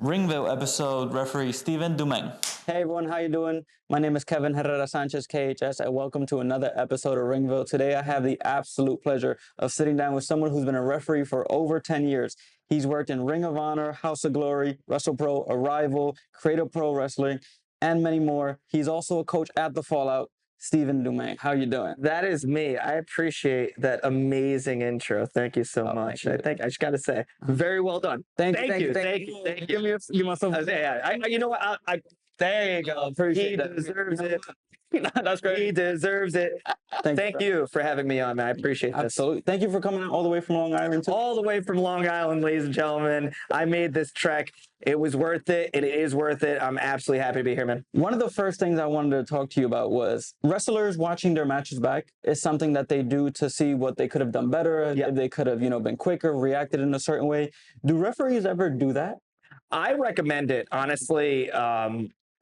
RingVille episode referee Stephen Dumeng. Hey everyone, how you doing? My name is Kevin Herrera Sanchez, KHS, and welcome to another episode of RingVille. Today I have the absolute pleasure of sitting down with someone who's been a referee for over 10 years. He's worked in Ring of Honor, House of Glory, Wrestlepro, Arrival, Creative Pro Wrestling, and many more. He's also a coach at The Fallout. Stephen Dumeng, how you doing? That is me. I appreciate that amazing intro. Thank you so much. I just got to say, very well done. Thank you. Give myself. You know what? There you go. Appreciate He deserves it. That's great. He deserves it. Thank you for having me on, man. I appreciate this. Absolutely. Thank you for coming out all the way from Long Island. All the way from Long Island, ladies and gentlemen. I made this trek. It was worth it. It is worth it. I'm absolutely happy to be here, man. One of the first things I wanted to talk to you about was wrestlers watching their matches back is something that they do to see what they could have done better. If they could have, been quicker, reacted in a certain way. Do referees ever do that? I recommend it, honestly.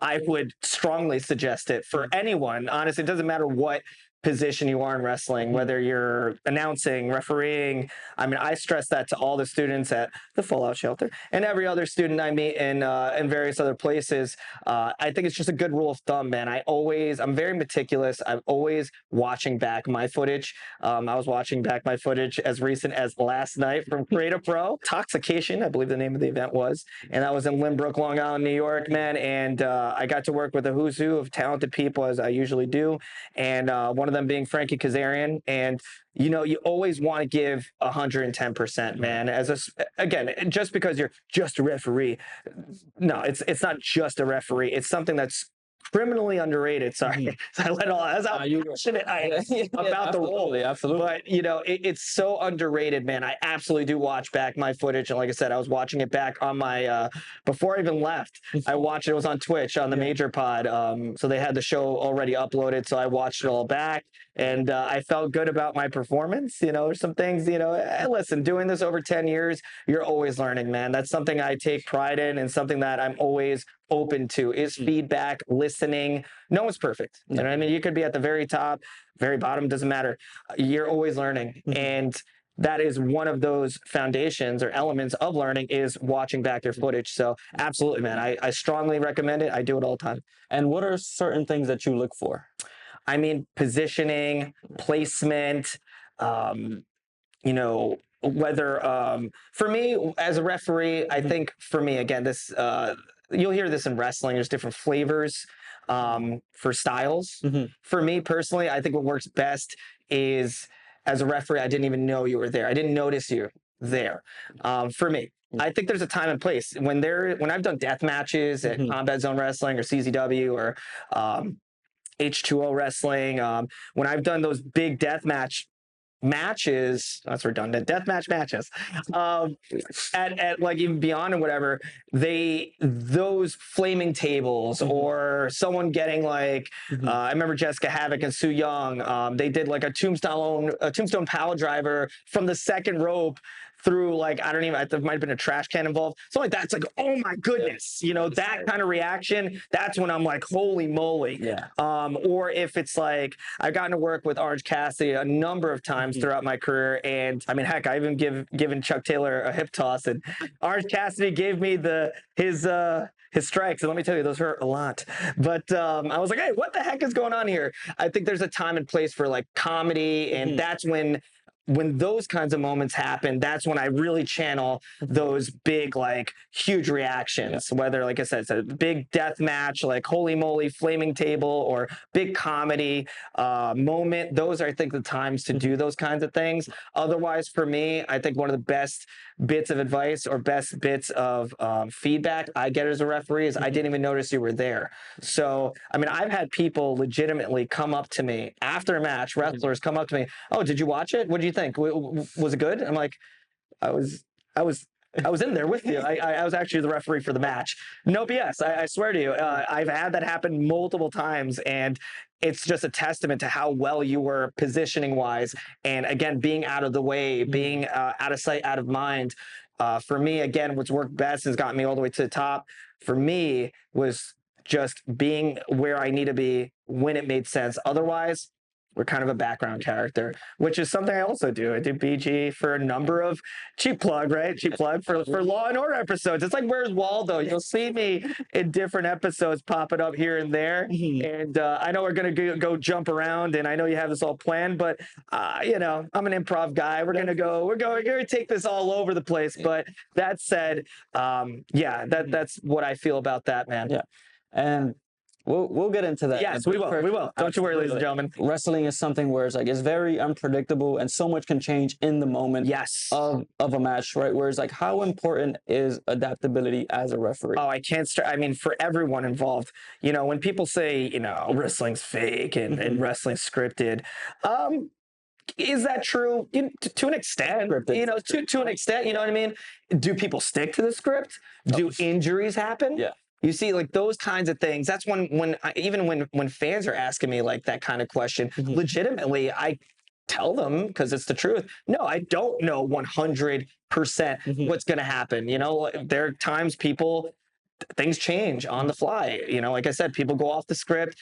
I would strongly suggest it for anyone. Honestly, it doesn't matter what position you are in wrestling, whether you're announcing, refereeing. I mean, I stress that to all the students at the Fallout Shelter and every other student I meet in various other places. I think it's just a good rule of thumb, man. I'm very meticulous. I'm always watching back my footage. I was watching back my footage as recent as last night from Creative Pro. Toxication, I believe the name of the event was. And that was in Lynbrook, Long Island, New York, man. And I got to work with a who's who of talented people, as I usually do. And one of them being Frankie Kazarian. And you always want to give 110%, man. Again, just because you're just a referee, no, it's not just a referee. It's something that's criminally underrated. Sorry, I let all. That's how passionate I am about the role. Absolutely. But it's so underrated, man. I absolutely do watch back my footage, and like I said, I was watching it back on my before I even left. I watched it. It was on Twitch on the Major Pod. So they had the show already uploaded, so I watched it all back, and I felt good about my performance. There's some things. Listen, doing this over 10 years, you're always learning, man. That's something I take pride in, and something that I'm always open to is feedback, listening. No one's perfect. You know what I mean? You could be at the very top, very bottom, doesn't matter. You're always learning. And that is one of those foundations or elements of learning is watching back your footage. So absolutely, man. I strongly recommend it. I do it all the time. And what are certain things that you look for? I mean, positioning, placement, whether for me as a referee, I think for me, again, this you'll hear this in wrestling. There's different flavors for styles. For me personally, I think what works best is as a referee, I didn't even know you were there. I didn't notice you there. For me, I think there's a time and place when I've done death matches at Combat Zone Wrestling or CZW or H2O Wrestling. When I've done those big death matches, that's redundant, deathmatch matches, at like even Beyond or whatever, those flaming tables or someone getting like, I remember Jessica Havoc and Su Young, they did like a tombstone pile driver from the second rope through like, there might have been a trash can involved. Something like that. It's like, oh my goodness, that kind of reaction, that's when I'm like, holy moly. Yeah. Or if it's like, I've gotten to work with Orange Cassidy a number of times throughout my career. And I mean, heck, I even given Chuck Taylor a hip toss, and Orange Cassidy gave me his strikes. And let me tell you, those hurt a lot. But I was like, hey, what the heck is going on here? I think there's a time and place for like comedy. And that's when those kinds of moments happen, that's when I really channel those big, like, huge reactions. Whether, like I said, it's a big death match, like holy moly, flaming table, or big comedy moment. Those are, I think, the times to do those kinds of things. Otherwise, for me, I think one of the best bits of advice or best bits of feedback I get as a referee is I didn't even notice you were there. So, I mean, I've had people legitimately come up to me after a match, wrestlers come up to me, oh, did you watch it? What did you think? Was it good? I'm like, I was in there with you. I was actually the referee for the match. No BS. I swear to you, I've had that happen multiple times, and it's just a testament to how well you were positioning wise. And again, being out of the way, being out of sight, out of mind. For me, again, what's worked best has gotten me all the way to the top. For me, was just being where I need to be when it made sense. Otherwise, We're kind of a background character, which is something I also do. I do BG for a number of cheap plug, right? Cheap plug for Law and Order episodes. It's like Where's Waldo? You'll see me in different episodes popping up here and there. And I know we're gonna go jump around, and I know you have this all planned, but you know, I'm an improv guy. We're gonna take this all over the place. But that said, yeah, that's what I feel about that, man. Yeah, and we'll get into that. Yes, we will. We will. Don't you worry, ladies and gentlemen. Wrestling is something where it's very unpredictable, and so much can change in the moment. Yes. Of a match, right? Whereas how important is adaptability as a referee? Oh, I can't start. I mean, for everyone involved, you know, when people say, you know, wrestling's fake and wrestling's scripted, is that true? To an extent, you know, to an extent, you know what I mean? Do people stick to the script? Do injuries happen? Yeah. You see, like those kinds of things. That's when fans are asking me like that kind of question, legitimately, I tell them, because it's the truth. No, I don't know 100% what's going to happen. You know, there are times things change on the fly. You know, like I said, people go off the script.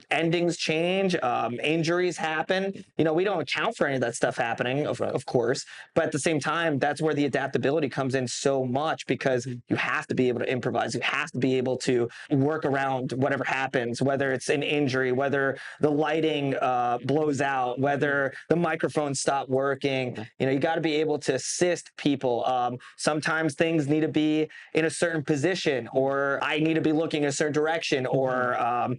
Endings change, injuries happen. You know, we don't account for any of that stuff happening, of course, but at the same time, that's where the adaptability comes in so much, because you have to be able to improvise. You have to be able to work around whatever happens, whether it's an injury, whether the lighting blows out, whether the microphones stop working. You know, you got to be able to assist people. Sometimes things need to be in a certain position, or I need to be looking in a certain direction, or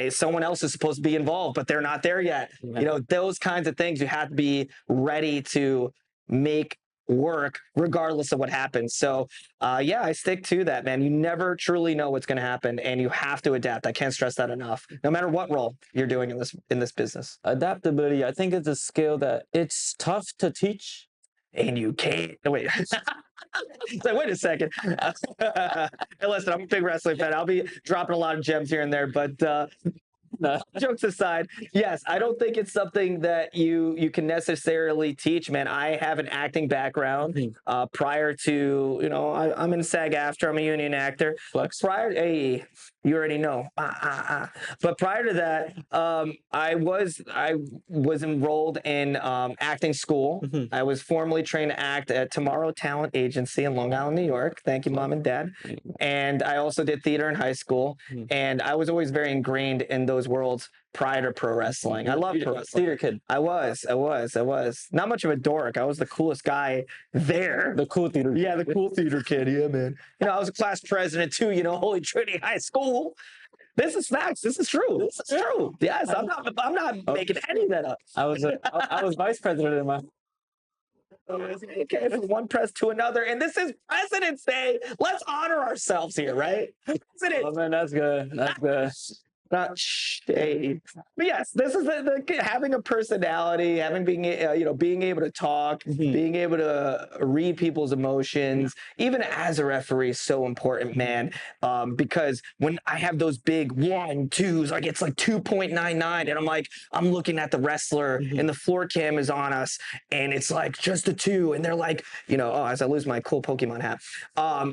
someone else is supposed to be involved, but they're not there yet. You know, those kinds of things you have to be ready to make work regardless of what happens. So yeah, I stick to that, man. You never truly know what's going to happen, and you have to adapt. I can't stress that enough, no matter what role you're doing in this business. Adaptability, I think, it's a skill that it's tough to teach. And you can't wait. So wait a second. Hey, listen, I'm a big wrestling fan. I'll be dropping a lot of gems here and there, but jokes aside, yes, I don't think it's something that you can necessarily teach, man. I have an acting background prior to, you know, I'm in SAG-AFTRA. I'm a union actor. Flex. You already know. But prior to that, I was enrolled in acting school. I was formally trained to act at Tomorrow Talent Agency in Long Island, New York. Thank you, Mom and Dad. And I also did theater in high school. And I was always very ingrained in those worlds prior to pro wrestling. I love pro wrestling. Theater kid. I was. Not much of a dork. I was the coolest guy there. The cool theater kid. Yeah, the cool theater kid. Yeah, man. You know, I was a class president too, you know, Holy Trinity High School. This is facts. This is true. This is true. Yes, I'm not making any of that up. I was vice president in my... Okay, from one press to another, and this is President's Day. Let's honor ourselves here, right? President. Oh man, that's good. That's good. Not shade, but yes, this is the having a personality, being able to talk, being able to read people's emotions, even as a referee, is so important, man. Because when I have those big 1-2s, like it's like 2.99, and I'm looking at the wrestler, and the floor cam is on us, and it's like just a 2, and they're like, you know, oh, as I lose my cool Pokemon hat,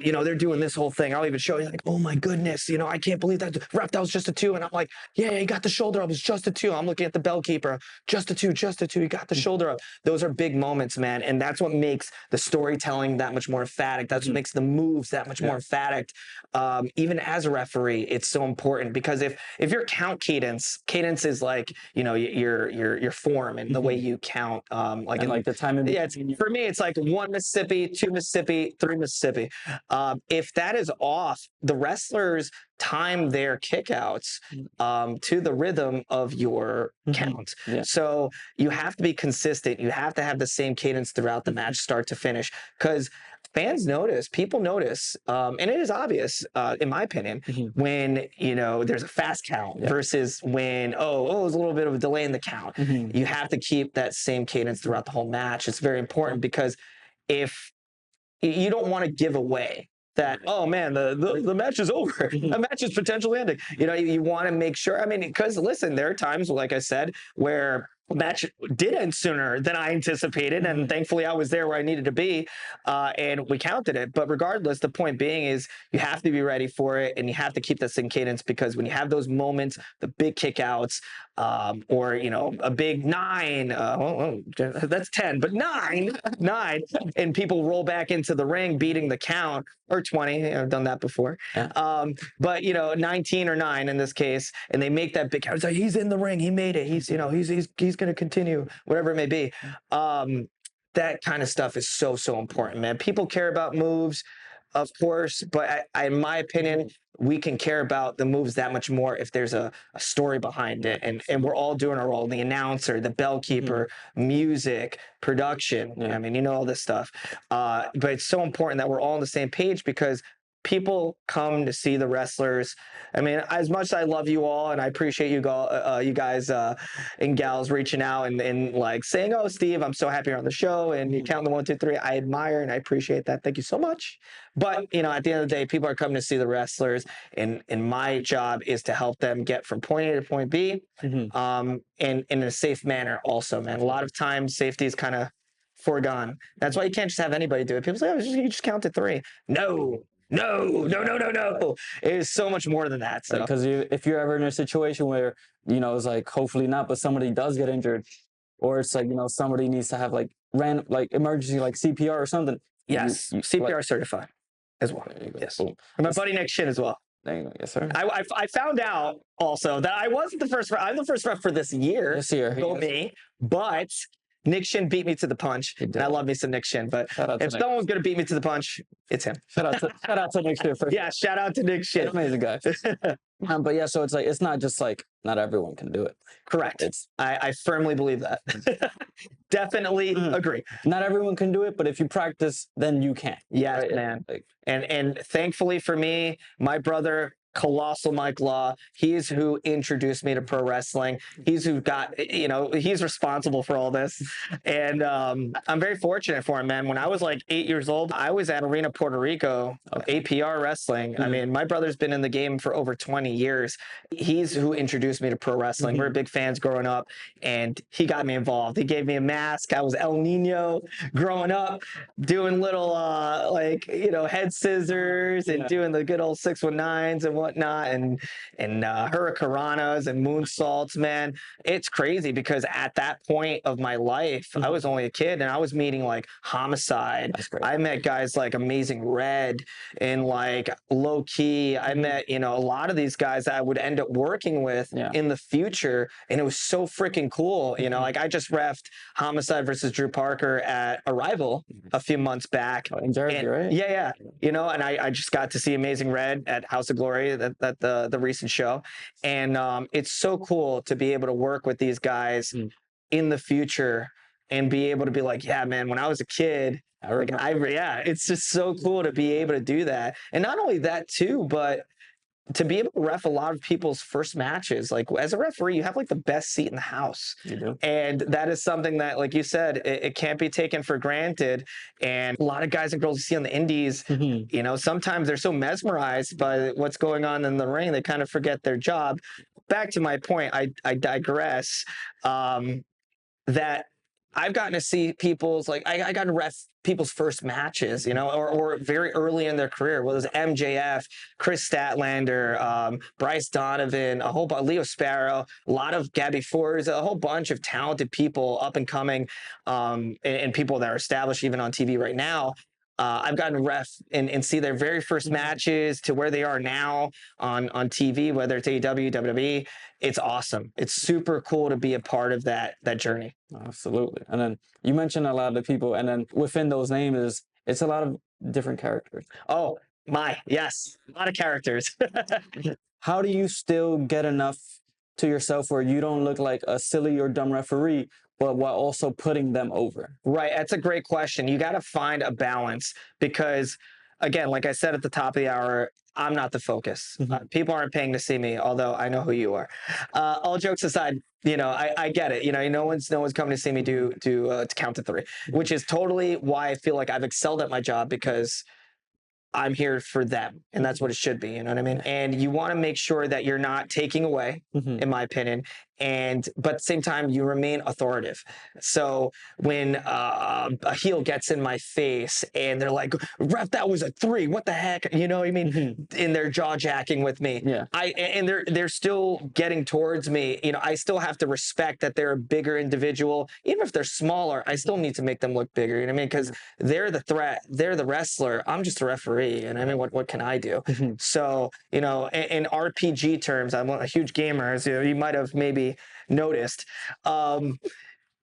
you know, they're doing this whole thing. I'll even show you, like, oh my goodness, you know, I can't believe that ref, that was just a 2, and I'm like, yeah, he got the shoulder up. It's just a 2. I'm looking at the bell keeper. Just a 2. He got the shoulder up. Those are big moments, man. And that's what makes the storytelling that much more emphatic. That's what makes the moves that much more emphatic. Even as a referee, it's so important, because if your cadence is like, you know, your form and the way you count, like the time in between. For me, it's like 1 Mississippi, 2 Mississippi, 3 Mississippi. If that is off, the wrestlers time their kickouts to the rhythm of your count. So you have to be consistent. You have to have the same cadence throughout the match, start to finish, because fans notice, people notice, and it is obvious, in my opinion, when, you know, there's a fast count versus when, there's a little bit of a delay in the count. You have to keep that same cadence throughout the whole match. It's very important, because if you don't want to give away that, oh man, the match is over. The match is potentially ending. You know, you want to make sure, I mean, because listen, there are times, like I said, where match did end sooner than I anticipated, and thankfully I was there where I needed to be, and we counted it. But regardless, the point being is you have to be ready for it, and you have to keep this in cadence, because when you have those moments, the big kickouts, or a big 9, that's 10, but 9, and people roll back into the ring beating the count, or 20. I've done that before. Yeah. But 19 or 9 in this case, and they make that big count. It's like, he's in the ring, he made it. He's going to continue, whatever it may be. That kind of stuff is so important, man. People care about moves, of course, but in my opinion, we can care about the moves that much more if there's a story behind it, and we're all doing our role. The announcer, the bell keeper, music, production. I mean, all this stuff. But it's so important that we're all on the same page, because people come to see the wrestlers. I mean, as much as I love you all, and I appreciate you guys and gals reaching out and like saying, "Oh, Steve, I'm so happy you're on the show," and you count the 1, 2, 3. I admire and I appreciate that. Thank you so much. But at the end of the day, people are coming to see the wrestlers, and my job is to help them get from point A to point B, and in a safe manner. Also, man, a lot of times safety is kind of foregone. That's why you can't just have anybody do it. People say, "Oh, you just count to 3." No. It is so much more than that. So, because if you're ever in a situation where, it's like, hopefully not, but somebody does get injured, or it's like, somebody needs to have like random, like emergency, like CPR or something. Yes, CPR certified as well. Yes. Cool. And my buddy Nick Shin as well. There you go. Yes, sir. I found out also that I wasn't the first rep. I'm the first rep for this year. Go me. But Nick Shin beat me to the punch, and I love me some Nick Shin. But if someone's going to beat me to the punch, it's him. Shout out to Nick Shin. Yeah, shout out to Nick Shin. Amazing guy. But yeah, so it's like, it's not just like, not everyone can do it. Correct. I firmly believe that. Definitely agree. Not everyone can do it, but if you practice, then you can. Yes, right? man. And thankfully for me, my brother, Colossal Mike Law, he's who introduced me to pro wrestling. He's who got, he's responsible for all this. And I'm very fortunate for him, man. When I was like 8 years old, I was at Arena Puerto Rico, APR wrestling. I mean, my brother's been in the game for over 20 years. He's who introduced me to pro wrestling. We're big fans growing up, and he got me involved. He gave me a mask. I was El Nino growing up, doing little head scissors and doing the good old 619s and whatnot, and hurricanranas and moonsaults, man. It's crazy, because at that point of my life, I was only a kid, and I was meeting like Homicide. I met guys like Amazing Red and like Low Key. I met, a lot of these guys that I would end up working with in the future, and it was so freaking cool. Like I just reffed Homicide versus Drew Parker at Arrival a few months back. In Jersey, right? Yeah. And I just got to see Amazing Red at House of Glory, that the recent show, and it's so cool to be able to work with these guys in the future and be able to be like, yeah, man, when I was a kid, it's just so cool to be able to do that. And not only that too, but to be able to ref a lot of people's first matches. Like, as a referee, you have like the best seat in the house. You do. And that is something that, like you said, it can't be taken for granted. And a lot of guys and girls you see on the indies, sometimes they're so mesmerized by what's going on in the ring, they kind of forget their job. Back to my point, I digress, that I've gotten to see people's, like, I got to ref people's first matches, or very early in their career. Well, it was MJF, Chris Statlander, Bryce Donovan, a whole bunch, Leo Sparrow, a lot of Gabby Fords, a whole bunch of talented people up and coming, and people that are established even on TV right now. I've gotten to ref and see their very first matches to where they are now on TV, whether it's AEW, WWE. It's awesome. It's super cool to be a part of that journey. Absolutely. And then you mentioned a lot of the people, and then within those names it's a lot of different characters. Oh, yes. A lot of characters. How do you still get enough to yourself where you don't look like a silly or dumb referee, but while also putting them over? Right. That's a great question. You got to find a balance, because, again, like I said at the top of the hour, I'm not the focus. People aren't paying to see me, although I know who you are. All jokes aside, I get it. No one's coming to see me to count to 3, which is totally why I feel like I've excelled at my job, because I'm here for them, and that's what it should be. You know what I mean? And you want to make sure that you're not taking away, in my opinion, but at the same time you remain authoritative. So when a heel gets in my face and they're like, ref, that was a 3, what the heck, you know what I mean? And they're jaw jacking with me. Yeah. And they're still getting towards me. You know, I still have to respect that they're a bigger individual. Even if they're smaller, I still need to make them look bigger. You know what I mean? Because they're the threat, they're the wrestler. I'm just a referee. And I mean, what can I do? So, you know, in RPG terms, I'm a huge gamer, as you might have maybe noticed.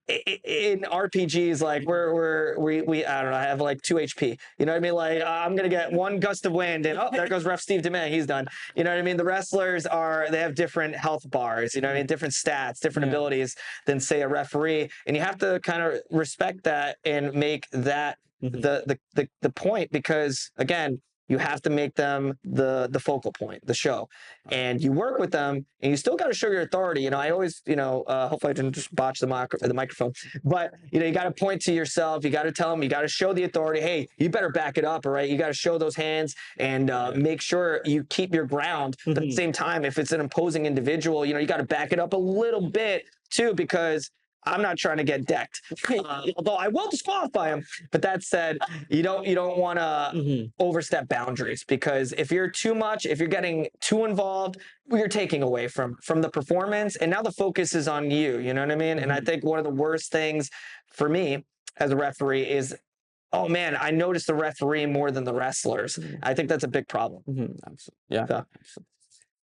In RPGs, like we I don't know, I have like 2 HP. You know what I mean? Like I'm gonna get 1 gust of wind, and there goes Ref Steve Dumeng. He's done. You know what I mean? The wrestlers they have different health bars. You know what I mean? Different stats, different abilities than say a referee, and you have to kind of respect that and make that the point, because again, you have to make them the focal point, the show, and you work with them, and you still got to show your authority. You know, I always, you know, hopefully I didn't just botch the microphone, but you know, you got to point to yourself. You got to tell them. You got to show the authority. Hey, you better back it up, all right? You got to show those hands and make sure you keep your ground. But at the same time, if it's an imposing individual, you know, you got to back it up a little bit too, because I'm not trying to get decked, although I will disqualify him. But that said, you don't want to overstep boundaries, because if you're too much, if you're getting too involved, you're taking away from the performance, and now the focus is on you. You know what I mean? And I think one of the worst things for me as a referee is, oh man, I noticed the referee more than the wrestlers. I think that's a big problem. Yeah, so.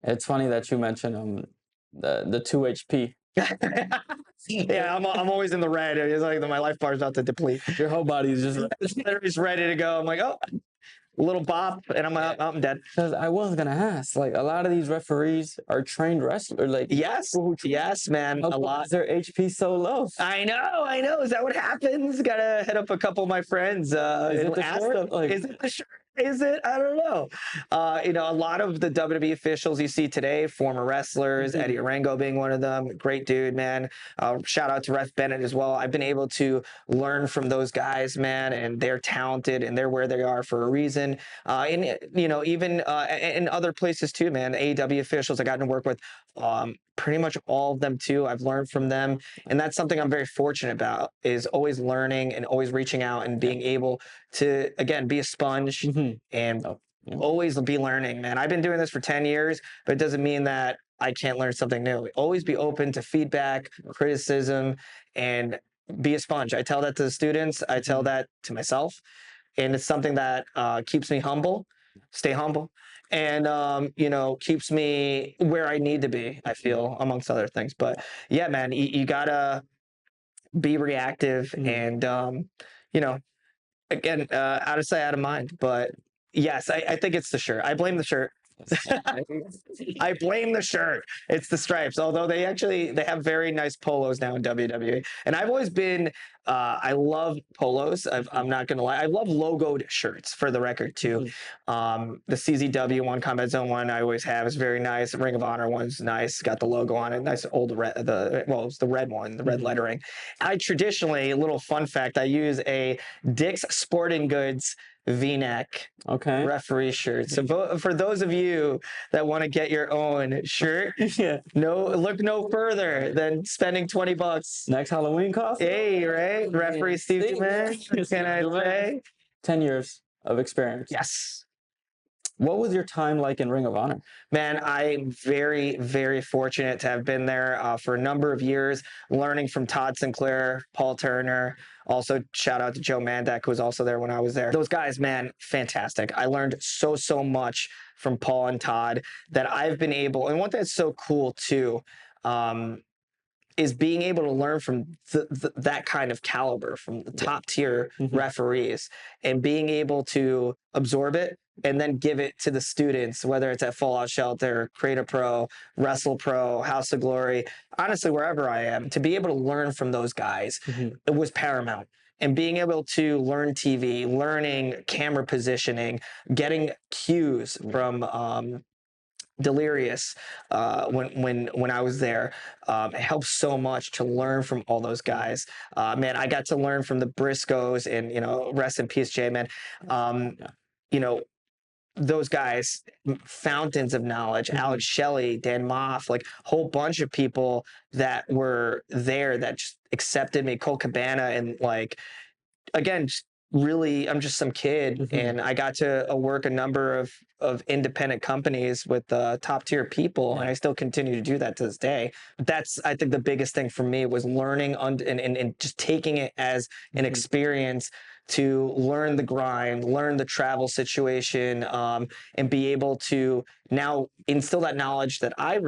It's funny that you mentioned the 2 HP. Yeah, I'm always in the red. It's like my life bar is about to deplete. Your whole body is just ready to go. I'm like, oh, a little bop, and I'm dead. Because I was gonna ask, like, a lot of these referees are trained wrestlers. Like, yes, man, a lot. Is their HP so low? I know. Is that what happens? Gotta hit up a couple of my friends and ask them. Like, is it the shirt? Is it? I don't know. You know, a lot of the WWE officials you see today, former wrestlers, Eddie Arango being one of them. Great dude, man. Shout out to Ref Bennett as well. I've been able to learn from those guys, man, and they're talented and they're where they are for a reason. And, you know, even in other places too, man. AEW officials I got to work with, pretty much all of them too. I've learned from them. And that's something I'm very fortunate about, is always learning and always reaching out and being able to, again, be a sponge and always be learning, man. I've been doing this for 10 years, but it doesn't mean that I can't learn something new. Always be open to feedback, criticism, and be a sponge. I tell that to the students. I tell that to myself. And it's something that keeps me humble, stay humble, and you know, keeps me where I need to be, I feel, amongst other things. But yeah, man, you gotta be reactive and you know, again, out of sight, out of mind. But yes, I think it's the shirt. I blame the shirt. I blame the shirt. It's the stripes. Although they have very nice polos now in WWE. And I've always been, I love polos. I'm not going to lie. I love logoed shirts, for the record, too. The CZW one, Combat Zone one, I always have, is very nice. Ring of Honor one's nice. Got the logo on it. Nice old red, it's the red one, the red lettering. I traditionally, a little fun fact, I use a Dick's Sporting Goods V-neck referee shirt. So for those of you that want to get your own shirt, look no further than spending $20 next Halloween costume. Hey, right? Referee Steve Dumeng. Can I say? 10 years of experience. Yes. What was your time like in Ring of Honor? Man, I'm very, very fortunate to have been there for a number of years, learning from Todd Sinclair, Paul Turner. Also, shout out to Joe Mandak, who was also there when I was there. Those guys, man, fantastic. I learned so much from Paul and Todd that I've been able, and one thing that's so cool too, is being able to learn from that kind of caliber, from the top tier referees, and being able to absorb it and then give it to the students, whether it's at Fallout Shelter, Creator Pro, Wrestlepro, House of Glory, honestly, wherever I am, to be able to learn from those guys, it was paramount. And being able to learn TV, learning camera positioning, getting cues from Delirious when I was there, it helped so much to learn from all those guys. Man, I got to learn from the Briscoes, and, you know, rest in peace, Jay, man. You know, those guys, fountains of knowledge, Alex Shelley, Dan Moff, like a whole bunch of people that were there that just accepted me, Cole Cabana, and like, again, just really, I'm just some kid, and I got to work a number of independent companies with top tier people, and I still continue to do that to this day. But that's, I think, the biggest thing for me was learning and just taking it as an experience to learn the grind, learn the travel situation, and be able to now instill that knowledge that I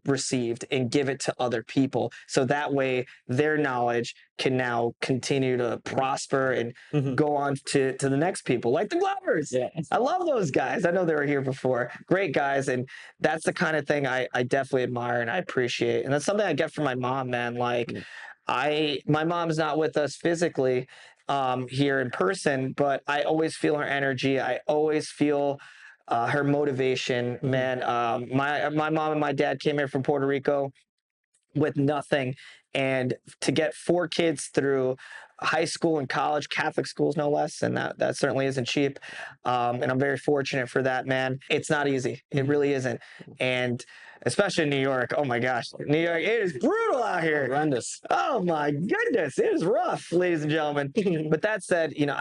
received and give it to other people, so that way their knowledge can now continue to prosper and go on to the next people, like the Glovers. I love those guys. I know they were here before. Great guys, and that's the kind of thing I definitely admire and I appreciate, and that's something I get from my mom, man. Like, my mom's not with us physically here in person, but I always feel her energy. I always feel her motivation, man. My mom and my dad came here from Puerto Rico with nothing, and to get 4 kids through high school and college, Catholic schools no less, and that certainly isn't cheap. And I'm very fortunate for that, man. It's not easy. It really isn't. And especially in New York. Oh my gosh, New York, it is brutal out here. Horrendous. Oh my goodness, it is rough, ladies and gentlemen. But that said, you know,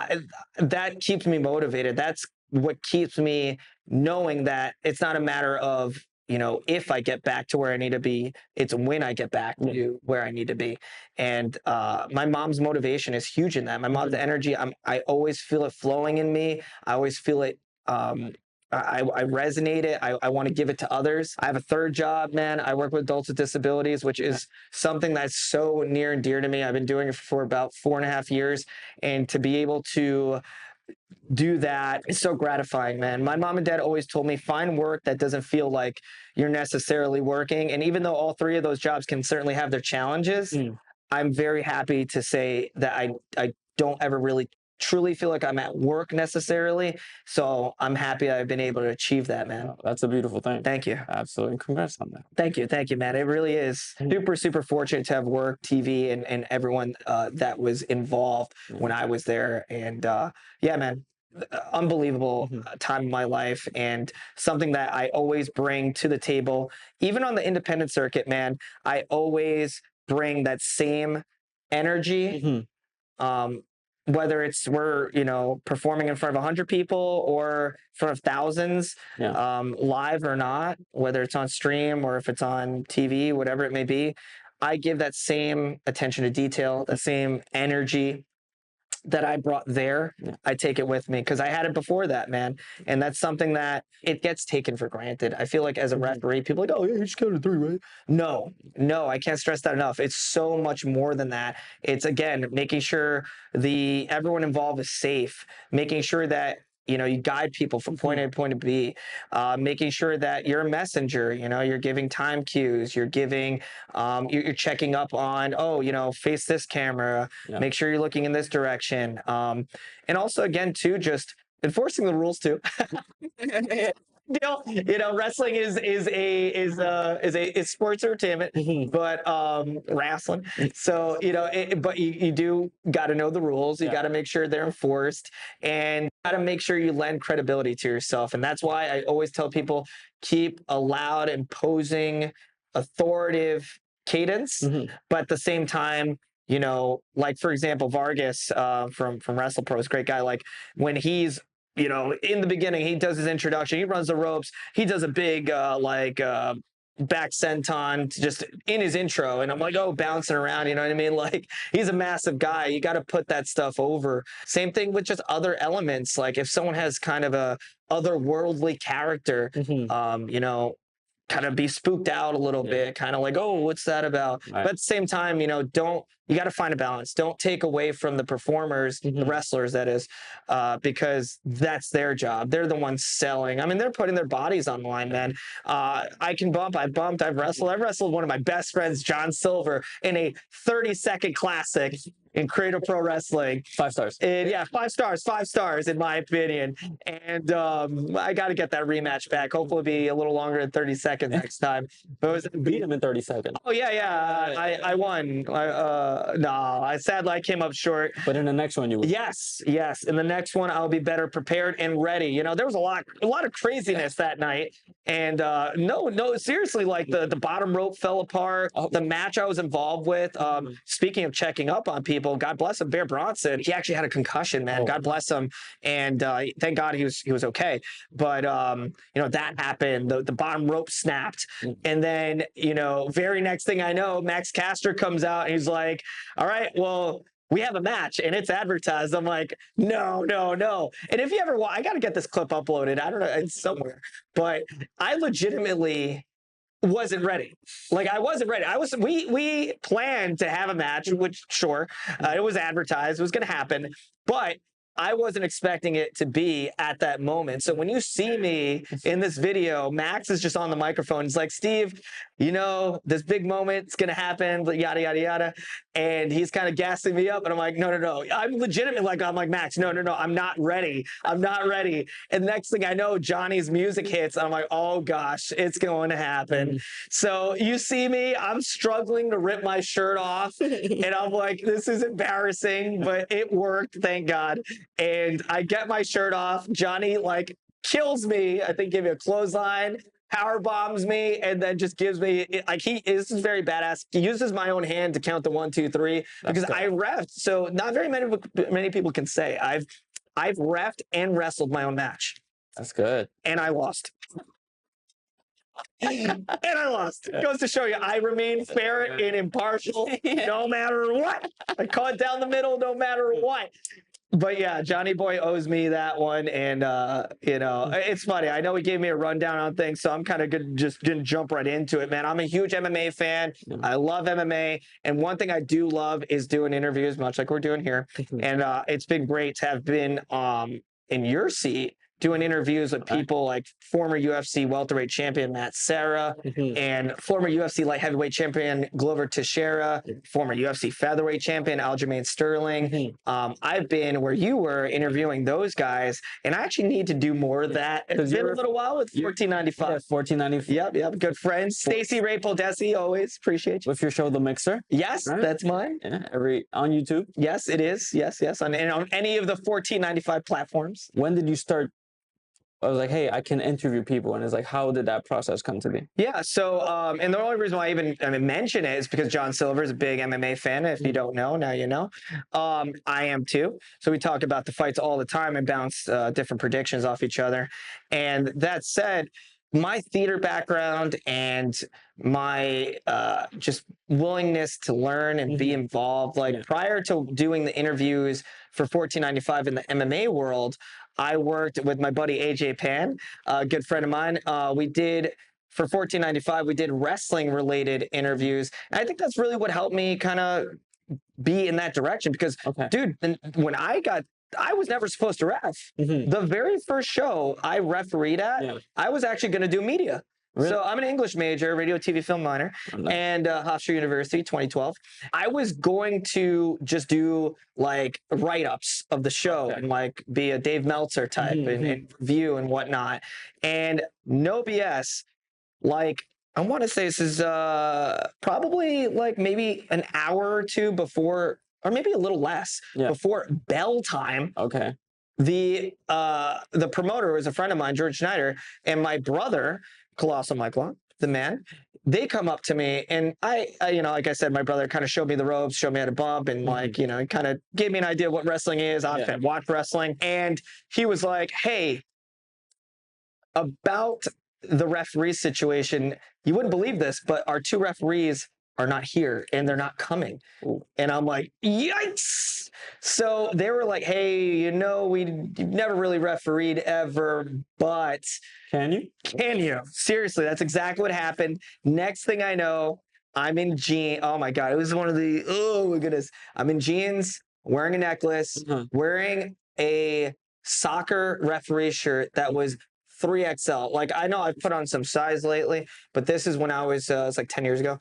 that keeps me motivated. That's what keeps me knowing that it's not a matter of, you know, if I get back to where I need to be, it's when I get back to where I need to be. And my mom's motivation is huge in that. My mom's energy, I always feel it flowing in me. I always feel it. I resonate it. I want to give it to others. I have a third job, man. I work with adults with disabilities, which is something that's so near and dear to me. I've been doing it for about 4.5 years. And to be able to do that is so gratifying, man. My mom and dad always told me, find work that doesn't feel like you're necessarily working. And even though all 3 of those jobs can certainly have their challenges, I'm very happy to say that I don't ever really truly feel like I'm at work necessarily. So I'm happy I've been able to achieve that, man. Oh, that's a beautiful thing. Thank you. Absolutely. Congrats on that. Thank you, man. It really is super, super fortunate to have work, TV, and everyone that was involved when I was there. And yeah, man, unbelievable time in my life, and something that I always bring to the table. Even on the independent circuit, man, I always bring that same energy. Whether it's we're, you know, performing in front of 100 people or in front of thousands, live or not, whether it's on stream or if it's on TV, whatever it may be, I give that same attention to detail, the same energy that I brought there. I take it with me because I had it before that, man. And that's something that it gets taken for granted. I feel like as a referee, people are like, oh, yeah, you just counted 3, right? No, I can't stress that enough. It's so much more than that. It's, again, making sure everyone involved is safe, making sure that, you know, you guide people from point A to point B, making sure that you're a messenger, you know, you're giving time cues, you're giving, you're checking up on, oh, you know, face this camera, make sure you're looking in this direction. And also, again, too, just enforcing the rules too. You know, wrestling is sports entertainment, but wrestling. So, you know, but you do got to know the rules. You got to make sure they're enforced, and got to make sure you lend credibility to yourself. And that's why I always tell people, keep a loud, imposing, authoritative cadence, but at the same time, you know, like, for example, Vargas from Wrestlepro is a great guy. Like, when he's, you know, in the beginning, he does his introduction, he runs the ropes, he does a big back senton just in his intro, and I'm like, oh, bouncing around, you know what I mean? Like, he's a massive guy. You got to put that stuff over. Same thing with just other elements. Like, if someone has kind of a otherworldly character, you know, kind of be spooked out a little bit, kind of like, oh, what's that about? But at the same time, you know, you got to find a balance. Don't take away from the performers, the wrestlers, that is, because that's their job. They're the ones selling. I mean, they're putting their bodies on the line, man. I can bump, I've bumped, I've wrestled. I wrestled one of my best friends, John Silver, in a 30-second classic in Creative Pro Wrestling. 5 stars. And yeah, 5 stars in my opinion. And I got to get that rematch back. Hopefully it'll be a little longer than 30 seconds next time. But it was, Beat him in 30 seconds. oh yeah. I won. No, sadly I came up short. But in the next one, you will. Yes. In the next one, I'll be better prepared and ready. You know, there was a lot of craziness that night. And no, seriously, like the bottom rope fell apart. Oh. The match I was involved with, speaking of checking up on people, God bless him, Bear Bronson. He actually had a concussion, man. Oh. God bless him. And thank God he was okay. But you know, that happened. The bottom rope snapped. And then, you know, very next thing I know, Max Caster comes out and he's like, all right, well, we have a match and it's advertised. I'm like, no. And if you ever want, I got to get this clip uploaded. I don't know, it's somewhere. But I legitimately wasn't ready. Like, I wasn't ready. We planned to have a match, which sure, it was advertised, it was going to happen. But I wasn't expecting it to be at that moment. So when you see me in this video, Max is just on the microphone. He's like, Steve, you know, this big moment is going to happen, yada, yada, yada. And he's kind of gassing me up. And I'm like, no. I'm legitimately like, Max, no. I'm not ready. And next thing I know, Johnny's music hits. I'm like, oh gosh, it's going to happen. So you see me, I'm struggling to rip my shirt off. And I'm like, this is embarrassing, but it worked, thank God. And I get my shirt off. Johnny like kills me. I think give me a clothesline, power bombs me, and then just gives me like this is very badass. He uses my own hand to count the 1, 2, 3 because I reffed. So not very many people can say I've reffed and wrestled my own match. That's good. And I lost. Goes to show you, I remain fair and impartial no matter what. I caught down the middle no matter what. But yeah, Johnny Boy owes me that one. And, you know, it's funny. I know he gave me a rundown on things, so I'm kind of just going to jump right into it, man. I'm a huge MMA fan. I love MMA. And one thing I do love is doing interviews, much like we're doing here. And it's been great to have been in your seat doing interviews with people like former UFC welterweight champion Matt Serra and former UFC light heavyweight champion Glover Teixeira, former UFC featherweight champion Aljamain Sterling. I've been where you were interviewing those guys, and I actually need to do more of that. It's been a little while with 1495. Yeah, 1495. Yep, good friends. Stacey Ray Poldesi, always appreciate you. With your show, The Mixer. Yes, right? That's mine. Yeah, on YouTube. Yes, it is. Yes, and on any of the 1495 platforms. When did you start? I was like, hey, I can interview people. And it's like, how did that process come to be? Yeah, so, and the only reason why I even mention it is because John Silver is a big MMA fan. If you don't know, now you know. I am too. So we talk about the fights all the time and bounce different predictions off each other. And that said, my theater background and my just willingness to learn and be involved, like prior to doing the interviews for 1495 in the MMA world, I worked with my buddy AJ Pan, a good friend of mine. We did, for 1495, we did wrestling related interviews. And I think that's really what helped me kind of be in that direction because, dude, when I was never supposed to ref. The very first show I refereed at, I was actually going to do media. Really? So I'm an English major, radio, TV, film minor, and Hofstra University, 2012. I was going to just do like write-ups of the show and like be a Dave Meltzer type and review and whatnot. And no BS, like I want to say this is probably like maybe an hour or two before, or maybe a little less, before bell time. The promoter was a friend of mine, George Schneider, and my brother, Colossal Michael, the man, they come up to me and I, you know, like I said, my brother kind of showed me the ropes, showed me how to bump and like, you know, kind of gave me an idea of what wrestling is. I've watched wrestling and he was like, hey, about the referee situation, you wouldn't believe this, but our 2 referees are not here and they're not coming. And I'm like, yikes. So they were like, hey, you know, you've never really refereed ever, but can you? Seriously, that's exactly what happened. Next thing I know, I'm in jeans. Oh my God. It was one of the, oh my goodness. I'm in jeans, wearing a necklace, wearing a soccer referee shirt that was 3XL. Like, I know I've put on some size lately, but this is when I was, it's like 10 years ago,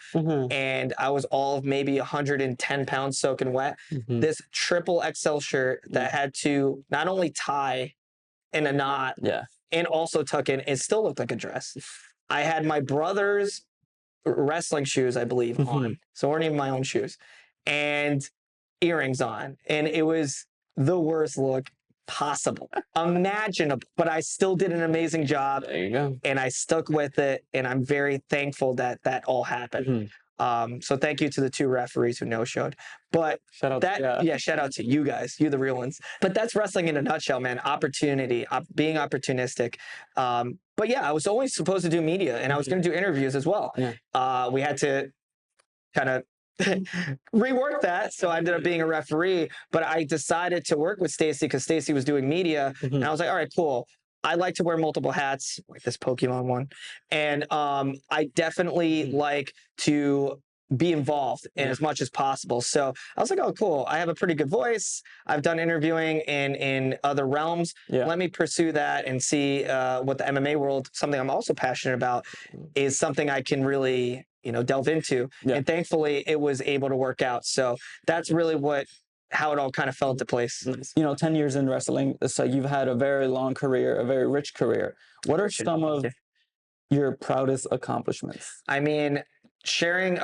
and I was all of maybe 110 pounds soaking wet. This triple XL shirt that had to not only tie in a knot and also tuck in, it still looked like a dress. I had my brother's wrestling shoes, I believe, on. So weren't even my own shoes. And earrings on. And it was the worst look possible, imaginable. But I still did an amazing job. There you go. And I stuck with it. And I'm very thankful that that all happened. So thank you to the 2 referees who no-showed. But shout out shout out to you guys. You the real ones. But that's wrestling in a nutshell, man. Opportunity, being opportunistic. But yeah, I was always supposed to do media, and I was going to do interviews as well. We had to kind of rework that, so I ended up being a referee. But I decided to work with Stacy because Stacy was doing media, and I was like, all right, cool. I like to wear multiple hats, like this Pokemon one, and I definitely like to be involved in as much as possible. So I was like, oh, cool. I have a pretty good voice. I've done interviewing in other realms. Let me pursue that and see what the MMA world, something I'm also passionate about, is something I can really, delve into. And thankfully, it was able to work out. So that's really how it all kind of fell into place. 10 years in wrestling, so you've had a very long career, a very rich career. What are some of your proudest accomplishments? I mean, sharing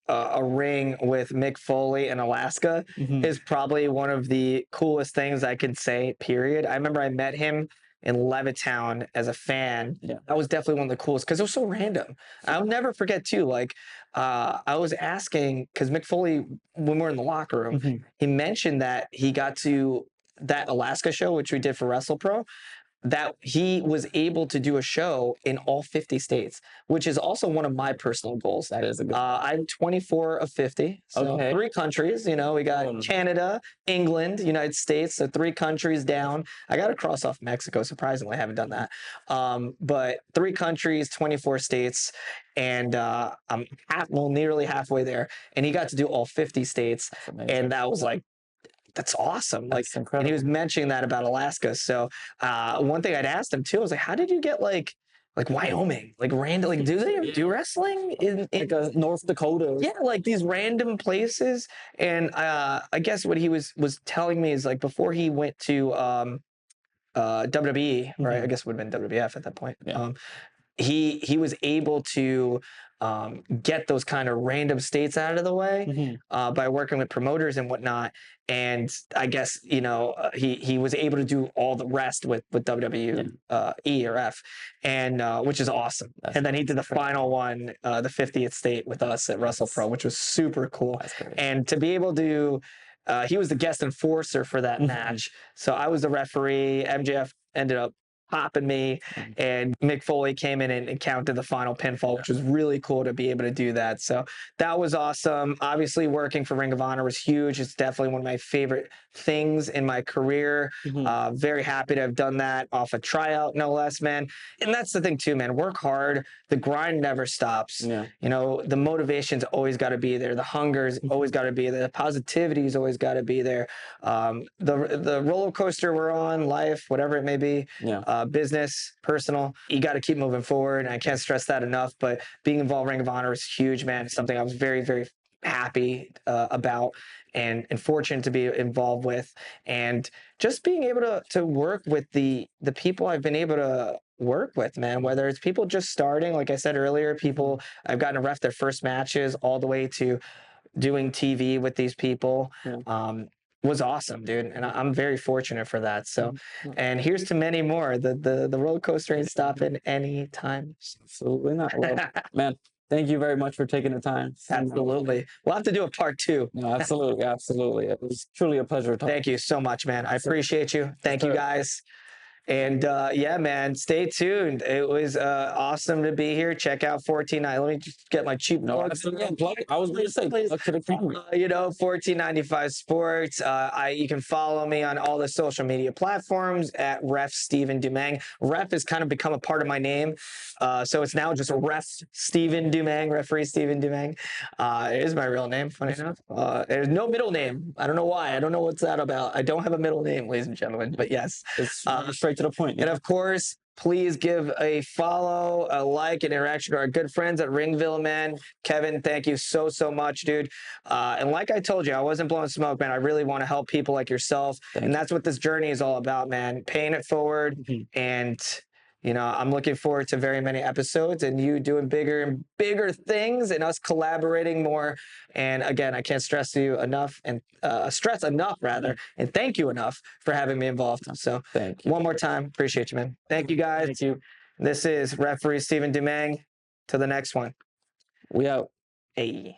a ring with Mick Foley in Alaska is probably one of the coolest things I can say, period. I remember I met him in Levittown as a fan. That was definitely one of the coolest because it was so random. I'll never forget too, I was asking, because Mick Foley, when we were in the locker room, he mentioned that he got to that Alaska show, which we did for Wrestlepro, that he was able to do a show in all 50 states, which is also one of my personal goals. That is a good I'm 24 of 50, so 3 countries. We got Canada, England, United States, so 3 countries down. I got to cross off Mexico. Surprisingly, I haven't done that. But 3 countries, 24 states, and I'm nearly halfway there. And he got to do all 50 states, and that was like, that's awesome. That's incredible. And he was mentioning that about Alaska. So one thing I'd asked him too, I was like, how did you get like Wyoming, random, do they do wrestling in North Dakota? Yeah, like these random places. And I guess what he was telling me is before he went to WWE, right? I guess it would have been WWF at that point. He was able to get those kind of random states out of the way by working with promoters and whatnot. And I guess, he was able to do all the rest with WWE E or F, and which is awesome. And then he did the final one, the 50th state with us at Wrestlepro, which was super cool. And to be able to, he was the guest enforcer for that match. So I was the referee. MJF ended up popping me, and Mick Foley came in and counted the final pinfall, which was really cool to be able to do that. So that was awesome. Obviously, working for Ring of Honor was huge. It's definitely one of my favorite things in my career. Very happy to have done that off a tryout, no less, man. And that's the thing too, man. Work hard. The grind never stops. The motivation's always got to be there. The hunger's always got to be there. The positivity's always got to be there. The roller coaster we're on, life, whatever it may be, business, personal, you got to keep moving forward. And I can't stress that enough. But being involved in Ring of Honor is huge, man. It's something I was very, very happy about and fortunate to be involved with. And just being able to work with the people I've been able to work with, man, whether it's people just starting, like I said earlier, people I've gotten to ref their first matches, all the way to doing TV with these people. Was awesome, dude, and I'm very fortunate for that. So, and here's to many more. The roller coaster ain't stopping anytime. Absolutely not. Well, man, thank you very much for taking the time. Absolutely, we'll have to do a part 2. No, absolutely. It was truly a pleasure talking. Thank you so much, man. I appreciate you. Thank you, guys. And yeah, man, stay tuned. It was awesome to be here. Check out 1490. Let me just get my cheap plugs. I was going to say, plug to the camera. 1495 Sports. You can follow me on all the social media platforms at Ref Steven Dumeng. Ref has kind of become a part of my name. So it's now just Ref Steven Dumeng, referee Steven Dumeng. It is my real name, funny enough. There's no middle name. I don't know why. I don't know what's that about. I don't have a middle name, ladies and gentlemen, but yes. It's straight right to the point. And of course, please give a follow, a like, and interaction to our good friends at RingVille, man. Kevin, thank you so much, dude. And like I told you, I wasn't blowing smoke, man. I really want to help people like yourself. And that's what this journey is all about, man. Paying it forward. And, you know, I'm looking forward to very many episodes and you doing bigger and bigger things and us collaborating more. And again, I can't stress to you enough and stress enough rather, and thank you enough for having me involved. So Thank you. one more time, appreciate you, man. Thank you guys. Thank you. This is referee Stephen Dumeng. Till the next one. We out. Hey.